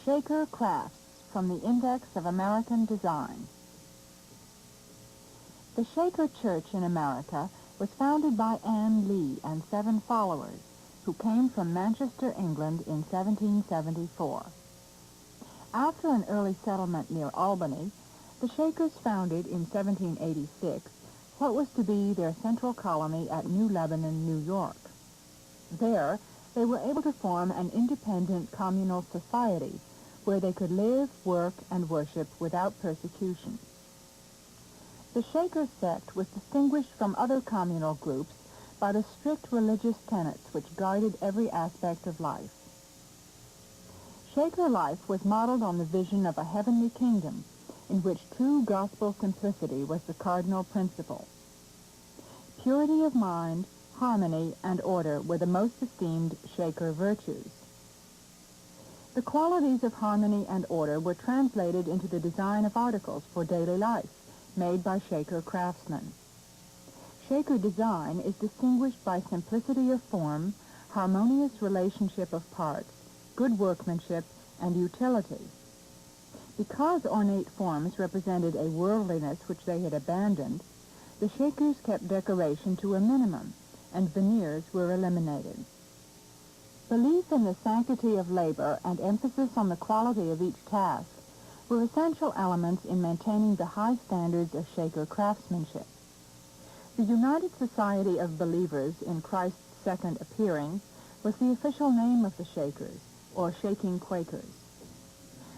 Shaker Crafts from the Index of American Design. The Shaker Church in America was founded by Anne Lee and 7 followers who came from Manchester, England in 1774. After an early settlement near Albany, the Shakers founded in 1786 what was to be their central colony at New Lebanon, New York. There, they were able to form an independent communal society where they could live, work, and worship without persecution. The Shaker sect was distinguished from other communal groups by the strict religious tenets which guided every aspect of life. Shaker life was modeled on the vision of a heavenly kingdom in which true gospel simplicity was the cardinal principle. Purity of mind, harmony, and order were the most esteemed Shaker virtues. The qualities of harmony and order were translated into the design of articles for daily life made by Shaker craftsmen. Shaker design is distinguished by simplicity of form, harmonious relationship of parts, good workmanship, and utility. Because ornate forms represented a worldliness which they had abandoned, the Shakers kept decoration to a minimum, and veneers were eliminated. Belief in the sanctity of labor and emphasis on the quality of each task were essential elements in maintaining the high standards of Shaker craftsmanship. The United Society of Believers in Christ's Second Appearing was the official name of the Shakers, or Shaking Quakers.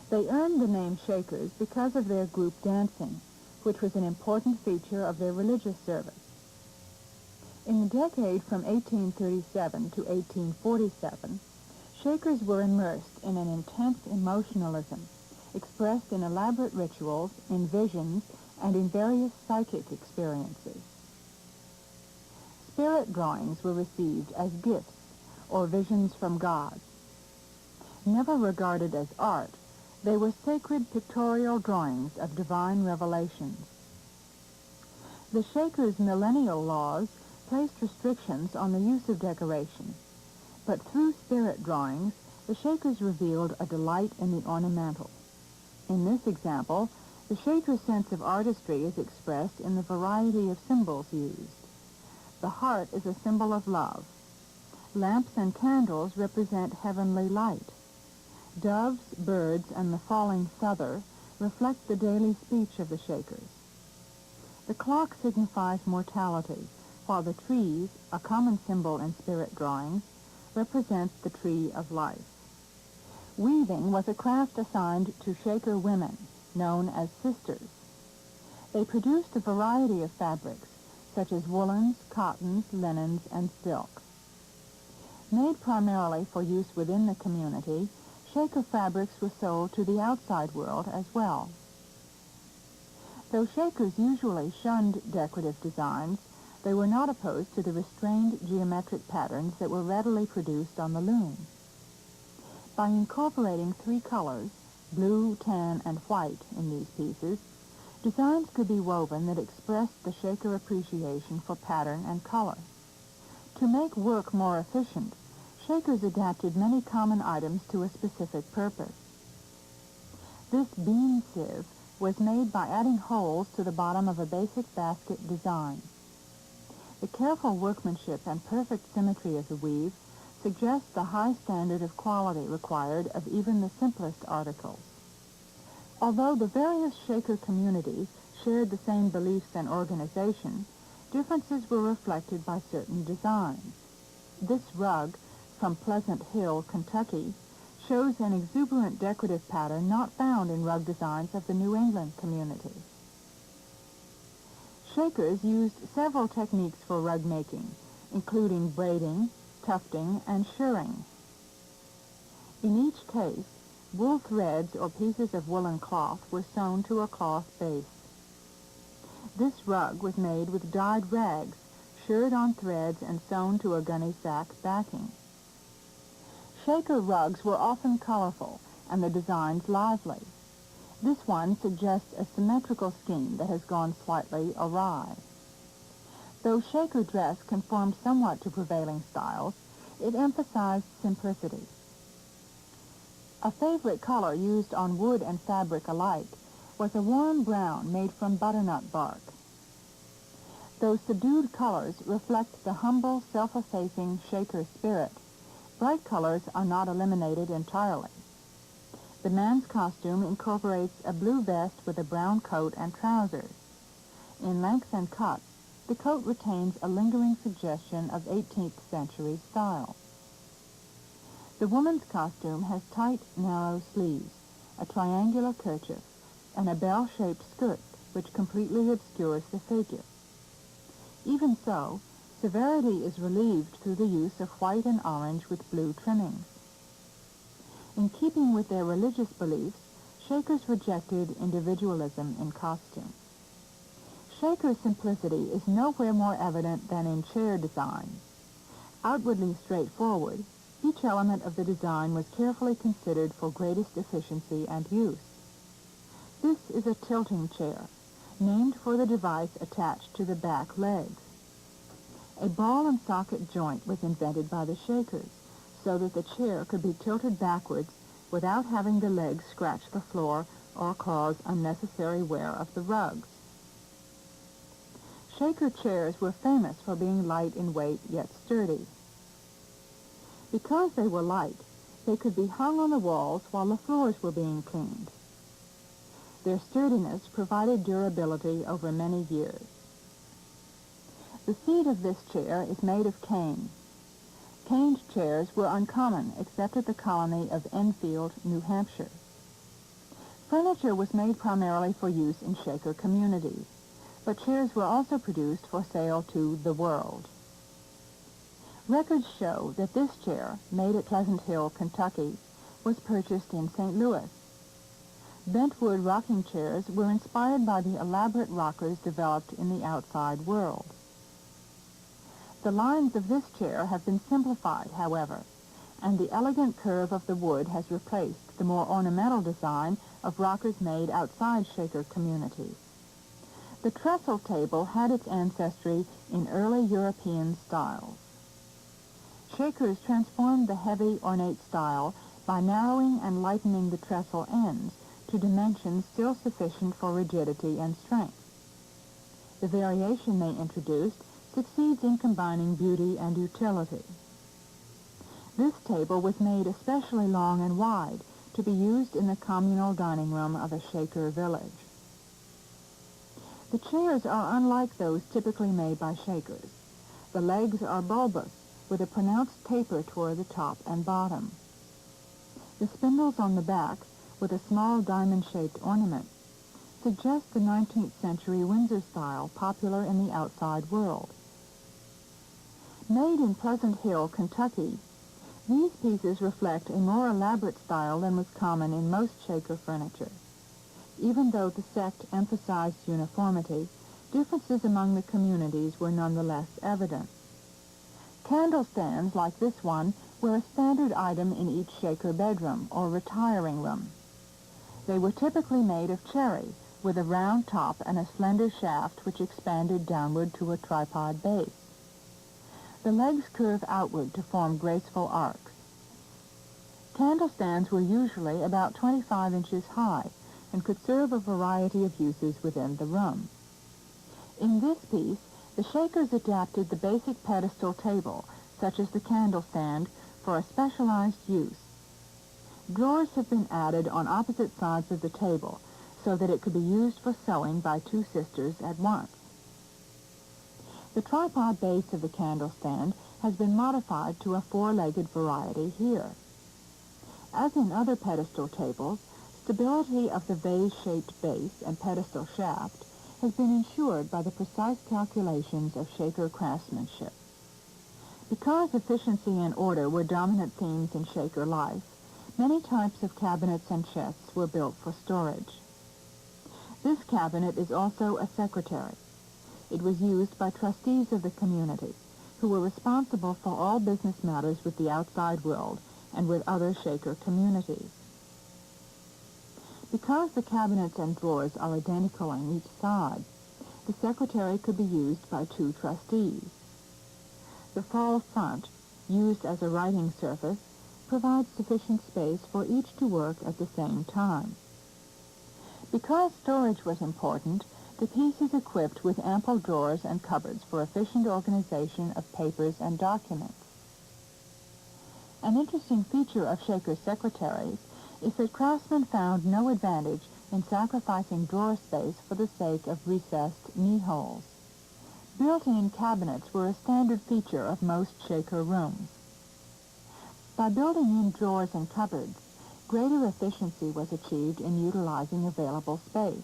They earned the name Shakers because of their group dancing, which was an important feature of their religious service. In the decade from 1837 to 1847, Shakers were immersed in an intense emotionalism, expressed in elaborate rituals, in visions, and in various psychic experiences. Spirit drawings were received as gifts or visions from God. Never regarded as art, they were sacred pictorial drawings of divine revelations. The Shakers' millennial laws placed restrictions on the use of decoration, but through spirit drawings, the Shakers revealed a delight in the ornamental. In this example, the Shaker's sense of artistry is expressed in the variety of symbols used. The heart is a symbol of love. Lamps and candles represent heavenly light. Doves, birds, and the falling feather reflect the daily speech of the Shakers. The clock signifies mortality, while the trees, a common symbol in spirit drawings, represent the tree of life. Weaving was a craft assigned to Shaker women, known as sisters. They produced a variety of fabrics, such as woolens, cottons, linens, and silks. Made primarily for use within the community, Shaker fabrics were sold to the outside world as well. Though Shakers usually shunned decorative designs, they were not opposed to the restrained geometric patterns that were readily produced on the loom. By incorporating 3 colors, blue, tan, and white, in these pieces, designs could be woven that expressed the Shaker appreciation for pattern and color. To make work more efficient, Shakers adapted many common items to a specific purpose. This bean sieve was made by adding holes to the bottom of a basic basket design. The careful workmanship and perfect symmetry of the weave suggests the high standard of quality required of even the simplest articles. Although the various Shaker communities shared the same beliefs and organization, differences were reflected by certain designs. This rug, from Pleasant Hill, Kentucky, shows an exuberant decorative pattern not found in rug designs of the New England community. Shakers used several techniques for rug making, including braiding, tufting, and shirring. In each case, wool threads or pieces of woolen cloth were sewn to a cloth base. This rug was made with dyed rags, shirred on threads and sewn to a gunny sack backing. Shaker rugs were often colorful and the designs lively. This one suggests a symmetrical scheme that has gone slightly awry. Though Shaker dress conformed somewhat to prevailing styles, it emphasized simplicity. A favorite color used on wood and fabric alike was a warm brown made from butternut bark. Those subdued colors reflect the humble, self-effacing Shaker spirit. Bright colors are not eliminated entirely. The man's costume incorporates a blue vest with a brown coat and trousers. In length and cut, the coat retains a lingering suggestion of 18th century style. The woman's costume has tight, narrow sleeves, a triangular kerchief, and a bell-shaped skirt which completely obscures the figure. Even so, severity is relieved through the use of white and orange with blue trimmings. In keeping with their religious beliefs, Shakers rejected individualism in costume. Shaker simplicity is nowhere more evident than in chair design. Outwardly straightforward, each element of the design was carefully considered for greatest efficiency and use. This is a tilting chair, named for the device attached to the back legs. A ball and socket joint was invented by the Shakers, so that the chair could be tilted backwards without having the legs scratch the floor or cause unnecessary wear of the rugs. Shaker chairs were famous for being light in weight yet sturdy. Because they were light, they could be hung on the walls while the floors were being cleaned. Their sturdiness provided durability over many years. The seat of this chair is made of cane. Caned chairs were uncommon except at the colony of Enfield, New Hampshire. Furniture was made primarily for use in Shaker communities, but chairs were also produced for sale to the world. Records show that this chair, made at Pleasant Hill, Kentucky, was purchased in St. Louis. Bentwood rocking chairs were inspired by the elaborate rockers developed in the outside world. The lines of this chair have been simplified, however, and the elegant curve of the wood has replaced the more ornamental design of rockers made outside Shaker communities. The trestle table had its ancestry in early European styles. Shakers transformed the heavy, ornate style by narrowing and lightening the trestle ends to dimensions still sufficient for rigidity and strength. The variation they introduced succeeds in combining beauty and utility. This table was made especially long and wide to be used in the communal dining room of a Shaker village. The chairs are unlike those typically made by Shakers. The legs are bulbous, with a pronounced taper toward the top and bottom. The spindles on the back, with a small diamond-shaped ornament, suggest the 19th century Windsor style popular in the outside world. Made in Pleasant Hill, Kentucky, these pieces reflect a more elaborate style than was common in most Shaker furniture. Even though the sect emphasized uniformity, differences among the communities were nonetheless evident. Candle stands like this one were a standard item in each Shaker bedroom or retiring room. They were typically made of cherry, with a round top and a slender shaft which expanded downward to a tripod base. The legs curve outward to form graceful arcs. Candle stands were usually about 25 inches high and could serve a variety of uses within the room. In this piece, the Shakers adapted the basic pedestal table, such as the candle stand, for a specialized use. Drawers have been added on opposite sides of the table so that it could be used for sewing by two sisters at once. The tripod base of the candle stand has been modified to a four-legged variety here. As in other pedestal tables, stability of the vase-shaped base and pedestal shaft has been ensured by the precise calculations of Shaker craftsmanship. Because efficiency and order were dominant themes in Shaker life, many types of cabinets and chests were built for storage. This cabinet is also a secretary. It was used by trustees of the community, who were responsible for all business matters with the outside world and with other Shaker communities. Because the cabinets and drawers are identical on each side, the secretary could be used by two trustees. The fall front, used as a writing surface, provides sufficient space for each to work at the same time. Because storage was important, the piece is equipped with ample drawers and cupboards for efficient organization of papers and documents. An interesting feature of Shaker's secretaries is that craftsmen found no advantage in sacrificing drawer space for the sake of recessed knee-holes. Built-in cabinets were a standard feature of most Shaker rooms. By building in drawers and cupboards, greater efficiency was achieved in utilizing available space.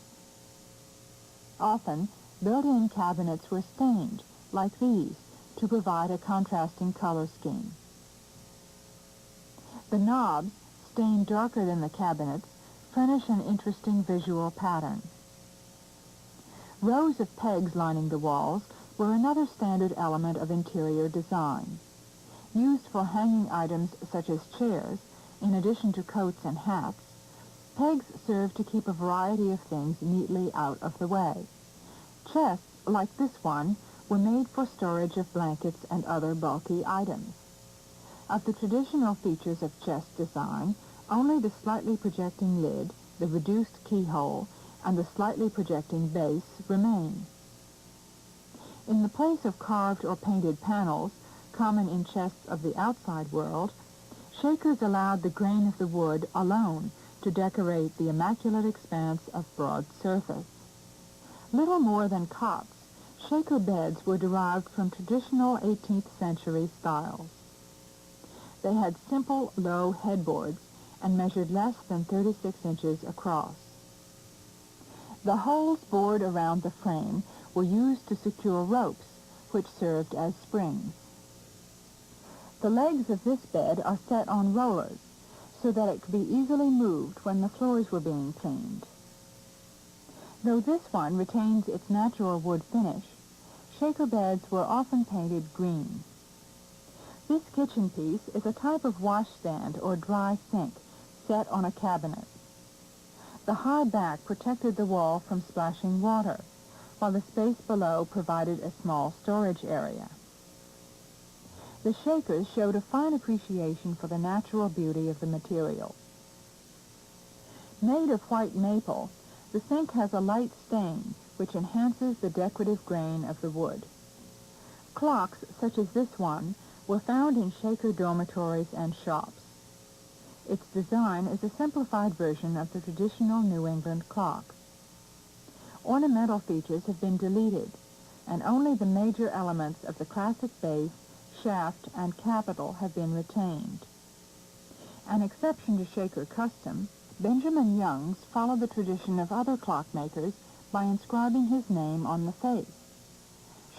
Often, built-in cabinets were stained, like these, to provide a contrasting color scheme. The knobs, stained darker than the cabinets, furnish an interesting visual pattern. Rows of pegs lining the walls were another standard element of interior design. Used for hanging items such as chairs, in addition to coats and hats, pegs served to keep a variety of things neatly out of the way. Chests, like this one, were made for storage of blankets and other bulky items. Of the traditional features of chest design, only the slightly projecting lid, the reduced keyhole, and the slightly projecting base remain. In the place of carved or painted panels, common in chests of the outside world, Shakers allowed the grain of the wood alone to decorate the immaculate expanse of broad surface. Little more than cots, Shaker beds were derived from traditional 18th century styles. They had simple, low headboards and measured less than 36 inches across. The holes bored around the frame were used to secure ropes, which served as springs. The legs of this bed are set on rollers, so that it could be easily moved when the floors were being cleaned. Though this one retains its natural wood finish, Shaker beds were often painted green. This kitchen piece is a type of washstand or dry sink set on a cabinet. The high back protected the wall from splashing water, while the space below provided a small storage area. The Shakers showed a fine appreciation for the natural beauty of the material. Made of white maple, the sink has a light stain which enhances the decorative grain of the wood. Clocks, such as this one, were found in Shaker dormitories and shops. Its design is a simplified version of the traditional New England clock. Ornamental features have been deleted, and only the major elements of the classic base, shaft, and capital have been retained. An exception to Shaker custom, Benjamin Youngs followed the tradition of other clockmakers by inscribing his name on the face.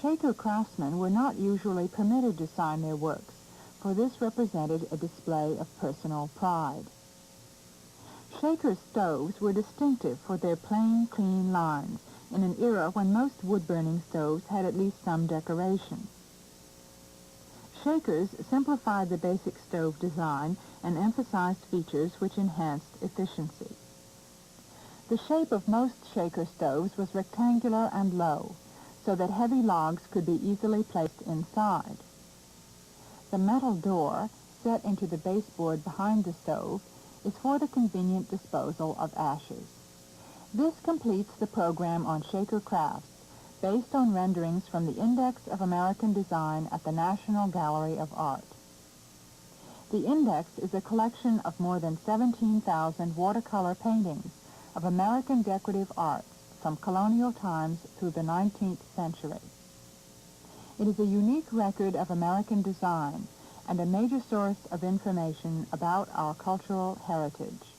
Shaker craftsmen were not usually permitted to sign their works, for this represented a display of personal pride. Shaker stoves were distinctive for their plain, clean lines in an era when most wood-burning stoves had at least some decoration. Shakers simplified the basic stove design and emphasized features which enhanced efficiency. The shape of most Shaker stoves was rectangular and low, so that heavy logs could be easily placed inside. The metal door, set into the baseboard behind the stove, is for the convenient disposal of ashes. This completes the program on Shaker crafts, based on renderings from the Index of American Design at the National Gallery of Art. The Index is a collection of more than 17,000 watercolor paintings of American decorative arts from colonial times through the 19th century. It is a unique record of American design and a major source of information about our cultural heritage.